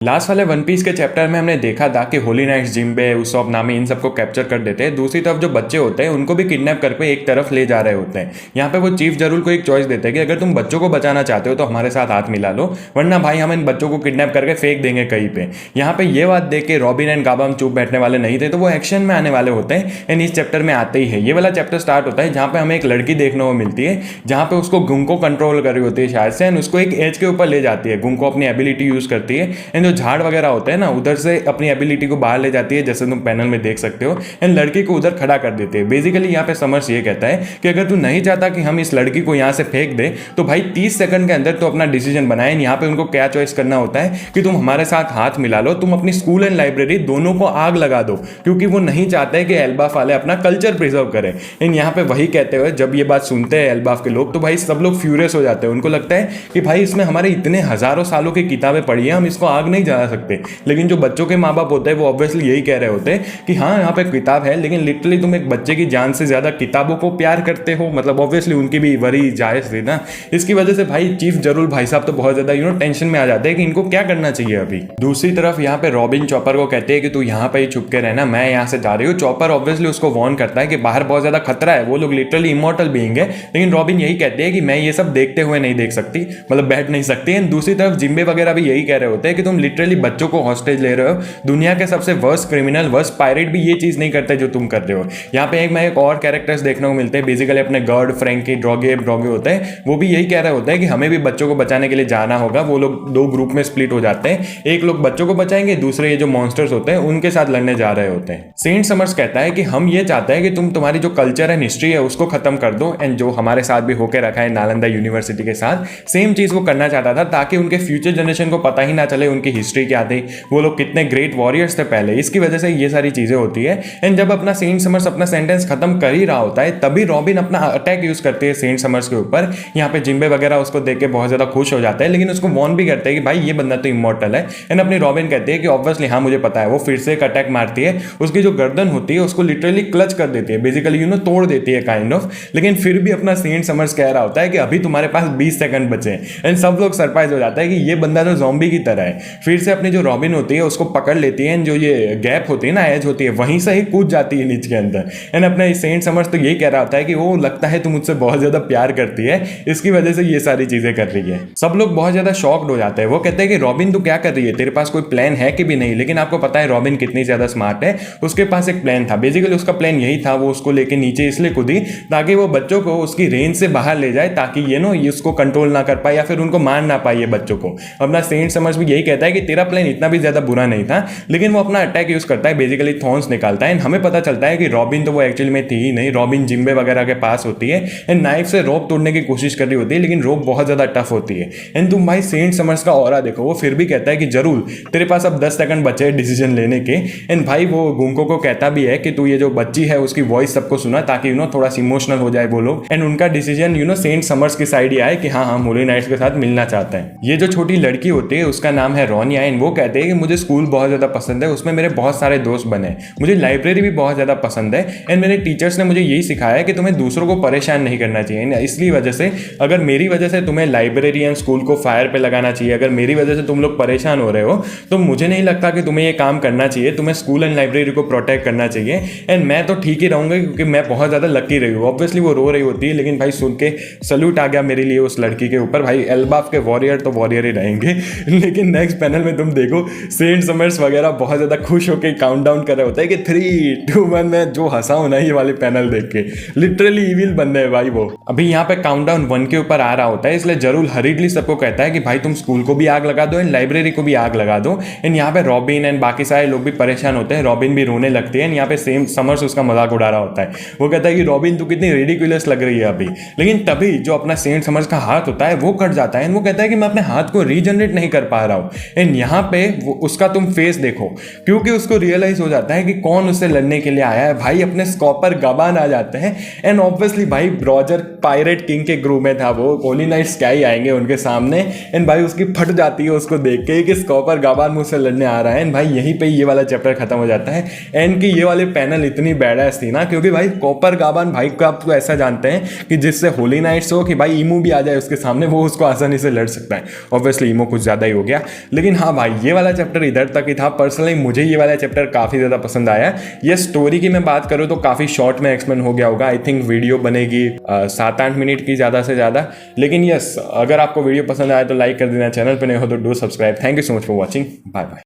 Last वाले one piece के chapter में हमने देखा था कि होली नाइट्स, जिम्बे, उसॉप, नामी इन सबको कैप्चर कर देते हैं। दूसरी तरफ जो बच्चे होते हैं उनको भी किडनैप करके एक तरफ ले जा रहे होते हैं। यहाँ पे वो चीफ जरूल को एक चॉइस देते हैं कि अगर तुम बच्चों को बचाना चाहते हो तो हमारे साथ हाथ मिला लो, वरना भाई हम इन बच्चों को किडनैप करके फेंक देंगे कहीं पे। यहाँ पे ये बात देख के रॉबिन एंड गाबा चुप बैठने वाले नहीं थे, तो वो एक्शन में आने वाले होते हैं। एंड इस चैप्टर में आते ही है ये वाला चैप्टर स्टार्ट होता है जहाँ पे हमें एक लड़की देखने को मिलती है, जहाँ पे उसको गुंग को कंट्रोल कर रही होती है शायद से, एंड उसको एक एज के ऊपर ले जाती है। गुंग को अपनी एबिलिटी यूज करती है एंड जो झाड़ वगैरह होते है ना, उधर से अपनी एबिलिटी को बाहर ले जाती है, जैसे तुम पैनल में देख सकते हो, एंड लड़की को उधर खड़ा कर देते हैं। बेसिकली यहाँ पे समर्स ये कहता है कि अगर तू नहीं चाहता कि हम इस लड़की को यहाँ से फेंक दे तो भाई 30 सेकंड के अंदर तो अपना डिसीजन बनाए। यहाँ पे उनको क्या चॉइस करना होता है कि तुम हमारे साथ हाथ मिला लो, तुम अपनी स्कूल एंड लाइब्रेरी दोनों को आग लगा दो, क्योंकि वो नहीं चाहते कि एल्बाफ वाले अपना कल्चर प्रिजर्व करें। एंड यहाँ पे वही कहते हुए जब ये बात सुनते हैं एल्बाफ के लोग, तो भाई सब लोग फ्यूरियस हो जाते हैं। उनको लगता है कि भाई इसने हमारे इतने हजारों सालों की किताबें पढ़ी है, हम इसको आग नहीं जला सकते। लेकिन जो बच्चों के माँ बाप होते हैं वो ऑब्वियसली यही कह रहे होते हैं कि हाँ यहाँ पे किताब है, लेकिन लिटरली तुम एक बच्चे की जान से ज्यादा किताबों को प्यार करते हो। मतलब ऑब्वियसली उनकी भी वरी जायज थी ना। इसकी वजह से भाई चीफ जरूर भाई साहब तो बहुत ज्यादा टेंशन में आ जाते हैं कि इनको क्या करना चाहिए अभी। दूसरी तरफ यहाँ पे रॉबिन चॉपर को कहते हैं कि तू यहाँ पे ही छुप के रहना, मैं यहाँ से जा रही हूँ। चॉपर ऑब्वियसली उसको वार्न करता है कि बाहर बहुत ज्यादा खतरा है, वो लोग लिटरली इमॉर्टल बीइंग है। लेकिन रॉबिन यही कहते हैं कि मैं ये सब देखते हुए नहीं देख सकती, मतलब बैठ नहीं सकती। एंड दूसरी तरफ जिम्बे वगैरह भी यही कह रहे होते हैं कि तुम लिटरली बच्चों को हॉस्टेज ले रहे हो। दुनिया के सबसे वर्स्ट क्रिमिनल, वर्स्ट पायरेट भी ये चीज नहीं करते जो तुम कर रहे हो। यहाँ पे एक और कैरेक्टर्स देखने को मिलते हैं, बेसिकली अपने गर्ड, फ्रैंकी, ड्रॉगे होते हैं। वो भी यही कह रहे होते हैं कि हमें भी बच्चों को बचाने के लिए जाना होगा। वो लोग दो ग्रुप में स्प्लिट हो जाते हैं, एक लोग बच्चों को बचाएंगे, दूसरे ये जो मॉन्स्टर्स होते हैं उनके साथ लड़ने जा रहे होते हैं। सेंट समर्स कहता है कि हम ये चाहते हैं कि तुम तुम्हारी जो कल्चर एंड हिस्ट्री है उसको खत्म कर दो, एंड जो हमारे साथ भी होकर रखा है नालंदा यूनिवर्सिटी के साथ, सेम चीज वो करना चाहता था, ताकि उनके फ्यूचर जनरेशन को पता ही ना चले उनकी हिस्ट्री क्या थी, वो लोग कितने ग्रेट वॉरियर्स थे पहले। इसकी वजह से ये सारी चीजें होती है। एंड जब अपना सेंट समर्स अपना सेंटेंस खत्म कर ही रहा होता है, तभी रॉबिन अपना अटैक यूज करती है सेंट समर्स के ऊपर। यहाँ पे जिम्बे वगैरह उसको देख के बहुत ज्यादा खुश हो जाता है, लेकिन उसको वॉर्न भी करते हैं कि भाई ये बंदा तो इमॉर्टल है। एंड अपनी रॉबिन कहती है कि ऑब्वियसली हाँ मुझे पता है। वो फिर से एक अटैक मारती है, उसकी जो गर्दन होती है उसको लिटरली क्लच कर देती है, बेसिकली तोड़ देती है काइंड ऑफ। लेकिन फिर भी अपना सेंट समर्स कह रहा होता है कि अभी तुम्हारे पास 20 सेकंड बचे हैं। एंड सब लोग सरप्राइज हो जाता है कि ये बंदा तो ज़ॉम्बी की तरह है। फिर से अपनी जो रॉबिन होती है उसको पकड़ लेती है, जो ये गैप होती है ना, एज होती है, वहीं से ही कूद जाती है नीचे के अंदर। एंड अपना सेंट समर्स तो यही कह रहा होता है कि वो लगता है तू मुझसे बहुत ज्यादा प्यार करती है, इसकी वजह से ये सारी चीजें कर रही है। सब लोग बहुत ज्यादा शॉक्ड हो जाते हैं। वो कहते हैं कि रॉबिन तू क्या कर रही है, तेरे पास कोई प्लान है कि भी नहीं। लेकिन आपको पता है रॉबिन कितनी ज्यादा स्मार्ट है, उसके पास एक प्लान था। बेसिकली उसका प्लान यही था, वो उसको लेके नीचे इसलिए कूदी ताकि वो बच्चों को उसकी रेंज से बाहर ले जाए, ताकि ये उसको कंट्रोल ना कर पाए या फिर उनको मार ना पाए बच्चों को। अपना सेंट समर्स भी यही कहता है कि तेरा प्लान इतना भी ज्यादा बुरा नहीं था, लेकिन वो अपना अटैक यूज करता है, बेसिकली थॉर्न्स निकालता है। हमें पता चलता है कि रॉबिन तो वो एक्चुअली में थी ही नहीं, रॉबिन जिम्बे वगैरह के पास होती है एंड नाइफ से रोप तोड़ने की कोशिश कर रही होती है, लेकिन रोप बहुत ज्यादा टफ होती है। एंड तुम भाई सेंट समर्स का ऑरा देखो, वो फिर भी कहता है कि जरूर तेरे पास अब 10 सेकंड बचे हैं डिसीजन लेने के। एंड भाई वो गुंको को कहता भी है कि तू ये जो बच्ची है उसकी वॉइस सबको सुना, ताकि थोड़ा सा इमोशनल हो जाए वो लोग, एंड उनका डिसीजन सेंट समर्स की साइड ही आए कि हाँ हम होली नाइट्स के साथ मिलना चाहते हैं। ये जो छोटी लड़की होती है उसका नाम है रोनिया, एंड वो कहते हैं कि मुझे स्कूल बहुत ज्यादा पसंद है, उसमें मेरे बहुत सारे दोस्त बने, मुझे लाइब्रेरी भी बहुत ज्यादा पसंद है, एंड मेरे टीचर्स ने मुझे यही सिखाया कि तुम्हें दूसरों को परेशान नहीं करना चाहिए। इसलिए वजह से अगर मेरी वजह से तुम्हें लाइब्रेरी एंड स्कूल को फायर पे लगाना चाहिए, अगर मेरी वजह से तुम लोग परेशान हो रहे हो, तो मुझे नहीं लगता कि तुम्हें ये काम करना चाहिए। तुम्हें स्कूल एंड लाइब्रेरी को प्रोटेक्ट करना चाहिए, एंड मैं तो ठीक ही रहूंगा क्योंकि मैं बहुत ज्यादा लकी रही हूँ। ऑब्वियसली वो रो रही होती है, लेकिन भाई सुन के सल्यूट आ गया मेरे लिए उस लड़की के ऊपर। भाई एल्बाफ के वॉरियर तो वॉरियर ही रहेंगे। लेकिन नेक्स्ट पैनल में तुम देखो सेंट समर्स वगैरह बहुत ज्यादा खुश होकर काउंटडाउन कर रहे होते हैं कि 3, 2, 1। मैं जो हंसा हूं ना ये वाले पैनल देख के, लिटरली इविल बंदे है भाई वो। अभी यहाँ पे काउंटडाउन 1 के ऊपर आ रहा होता है, इसलिए जरूर हरीडली सबको कहता है कि भाई तुम स्कूल को भी आग लगा दो एंड लाइब्रेरी को भी आग लगा दो। एंड यहाँ पे रॉबिन एंड बाकी सारे लोग भी परेशान होते हैं, रॉबिन भी रोने लगती है। यहाँ पे सेम समर्स उसका मजाक उड़ा रहा होता है, वो कहता है कि रॉबिन तू कितनी रिडिकुलस लग रही है अभी। लेकिन तभी जो अपना सेंट समर्स का हाथ होता है वो कट जाता है, एंड वो कहता है कि मैं अपने हाथ को रीजनरेट नहीं कर पा रहा हूँ। एंड यहाँ पे उसका तुम फेस देखो, क्योंकि उसको रियलाइज हो जाता है कि कौन उससे लड़ने के लिए आया है। भाई अपने स्कॉपर गबान आ जाते हैं, एंड ऑब्वियसली भाई रॉजर पायरेट किंग के ग्रुप में था, वो होली नाइट्स क्या ही आएंगे उनके सामने। एंड भाई उसकी फट जाती है उसको देख के कि स्कॉपर गबान मुझसे लड़ने आ रहा है। एंड भाई यहीं पे ये वाला चैप्टर खत्म हो जाता है। एंड की ये वाले पैनल इतनी बैडएस थी ना, क्योंकि भाई कॉपर गाबान भाई को आप तो ऐसा जानते हैं कि जिससे होली नाइट्स हो कि भाई ईमू भी आ जाए उसके सामने, वो उसको आसानी से लड़ सकता है। ऑब्वियसली ईमो कुछ ज्यादा ही हो गया, लेकिन लेकिन हाँ भाई, ये वाला चैप्टर इधर तक ही था। पर्सनली मुझे ये वाला चैप्टर काफ़ी ज़्यादा पसंद आया। ये स्टोरी की मैं बात करूँ तो काफ़ी शॉर्ट में एक्सप्लेन हो गया होगा। आई थिंक वीडियो बनेगी 7-8 मिनट की ज़्यादा से ज़्यादा। लेकिन यस, अगर आपको वीडियो पसंद आया तो लाइक कर देना, चैनल पर नहीं हो तो do subscribe. Thank you so much for watching, bye bye.